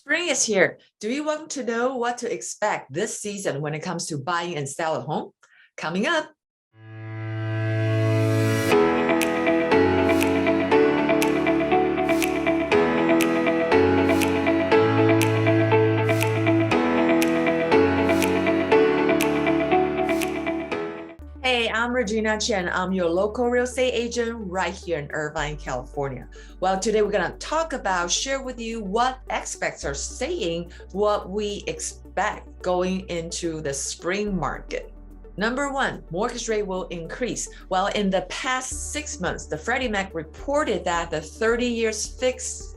Spring is here. Do you want to know what to expect this season when it comes to buying and selling a home? Coming up. Hey, I'm Regina Chen. I'm your local real estate agent right here in Irvine, California. Well, today we're going to share with you what experts are saying, what we expect going into the spring market. Number one, mortgage rate will increase. Well, in the past 6 months, the Freddie Mac reported that the 30 years fixed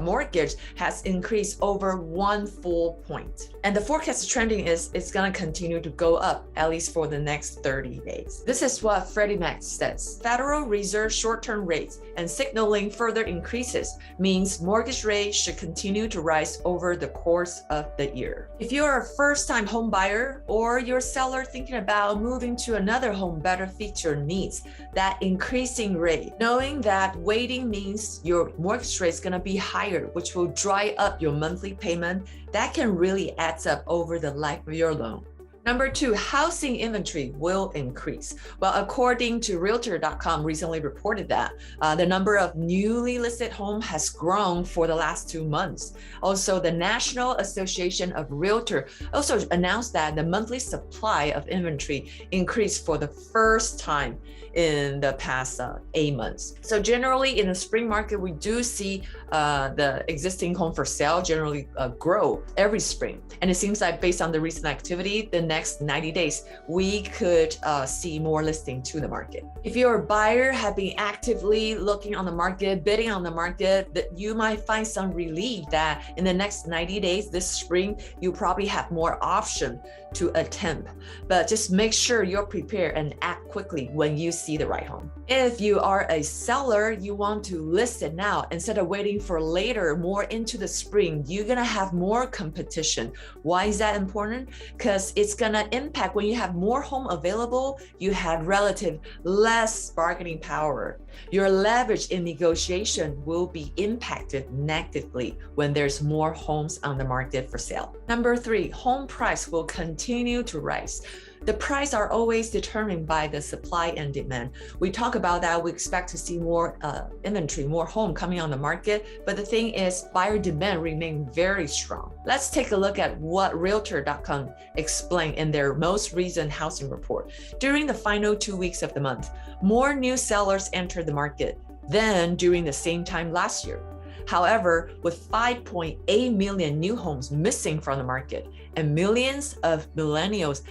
mortgage has increased over 1 full point. And the forecast trending is it's going to continue to go up, at least for the next 30 days. This is what Freddie Mac says. Federal Reserve short-term rates and signaling further increases means mortgage rates should continue to rise over the course of the year. If you're a first-time home buyer or you're a seller thinking about moving to another home better fit your needs, that increasing rate, knowing that waiting means your mortgage rate is going to be higher, which will dry up your monthly payment, that can really add up over the life of your loan. Number two, housing inventory will increase. Well, according to Realtor.com recently reported that the number of newly listed homes has grown for the last 2 months. Also, the National Association of Realtor also announced that the monthly supply of inventory increased for the first time in the past 8 months. So generally in the spring market, we do see the existing home for sale generally grow every spring. And it seems like based on the recent activity, the next 90 days, we could see more listing to the market. If you're a buyer, have been actively looking on the market, bidding on the market, that you might find some relief that in the next 90 days, this spring, you probably have more option to attempt. But just make sure you're prepared and act quickly when you see the right home. If you are a seller, you want to list it now instead of waiting for later, more into the spring, you're gonna have more competition. Why is that important? Because it's gonna impact when you have more home available, you have relative less bargaining power. Your leverage in negotiation will be impacted negatively when there's more homes on the market for sale. Number three, home price will continue to rise. The price are always determined by the supply and demand. We talk about that, we expect to see more inventory, more home coming on the market, but the thing is buyer demand remain very strong. Let's take a look at what Realtor.com explained in their most recent housing report. During the final 2 weeks of the month, more new sellers entered the market than during the same time last year. However, with 5.8 million new homes missing from the market and millions of millennials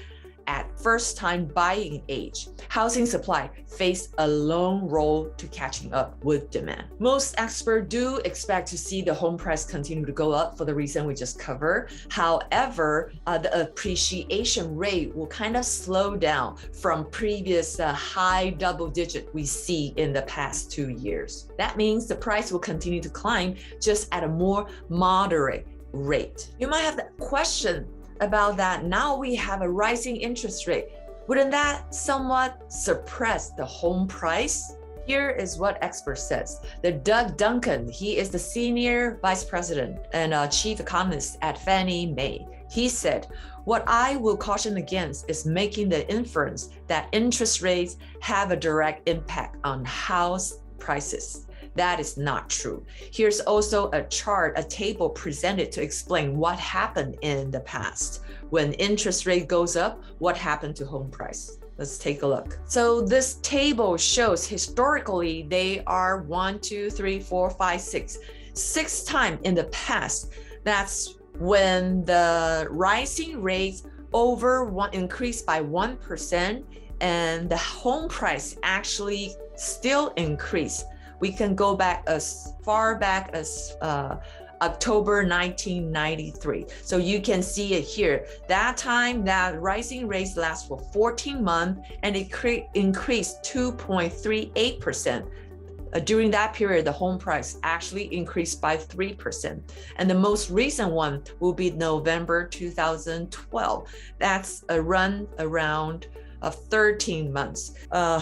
at first-time buying age, housing supply faced a long road to catching up with demand. Most experts do expect to see the home price continue to go up for the reason we just covered. However, the appreciation rate will kind of slow down from previous high double digit we see in the past 2 years. That means the price will continue to climb just at a more moderate rate. You might have the question about that. Now we have a rising interest rate. Wouldn't that somewhat suppress the home price? Here is what expert says. The Doug Duncan, he is the senior vice president and chief economist at Fannie Mae. He said, "What I will caution against is making the inference that interest rates have a direct impact on house prices. That is not true." Here's also a chart, a table presented to explain what happened in the past. When interest rate goes up, what happened to home price? Let's take a look. So this table shows historically they are 1, 2, 3, 4, 5, 6. 6 times in the past. That's when the rising rates increased by 1% and the home price actually still increased. We can go back as far back as October 1993. So you can see it here. That time, that rising rates last for 14 months and it increased 2.38%. During that period, the home price actually increased by 3%. And the most recent one will be November 2012. That's a run around of 13 months.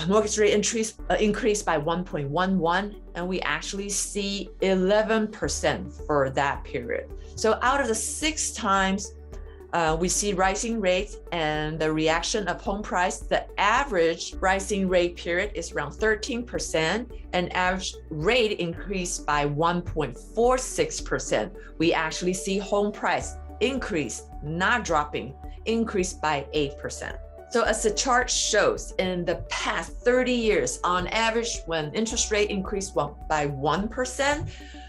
Mortgage rate increased by 1.11, and we actually see 11% for that period. So out of the 6 times we see rising rates and the reaction of home price, the average rising rate period is around 13%, and average rate increased by 1.46%. We actually see home price increase, not dropping, increased by 8%. So as the chart shows, in the past 30 years, on average, when interest rate increased by 1%,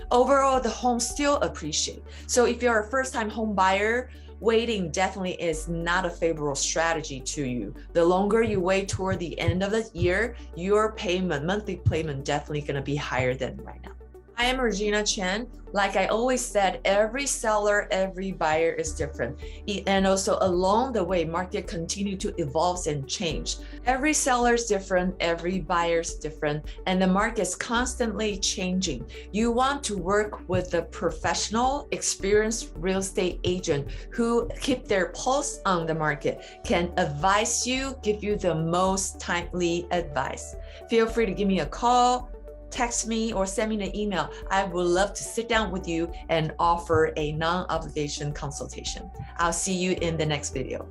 overall, the home still appreciate. So if you're a first-time home buyer, waiting definitely is not a favorable strategy to you. The longer you wait toward the end of the year, your monthly payment definitely gonna be higher than right now. I am Regina Chen. Like I always said, every seller, every buyer is different. And also along the way, market continue to evolve and change. Every seller is different, every buyer is different, and the market is constantly changing. You want to work with a professional, experienced real estate agent who keep their pulse on the market, can advise you, give you the most timely advice. Feel free to give me a call, text me, or send me an email. I would love to sit down with you and offer a non-obligation consultation. I'll see you in the next video.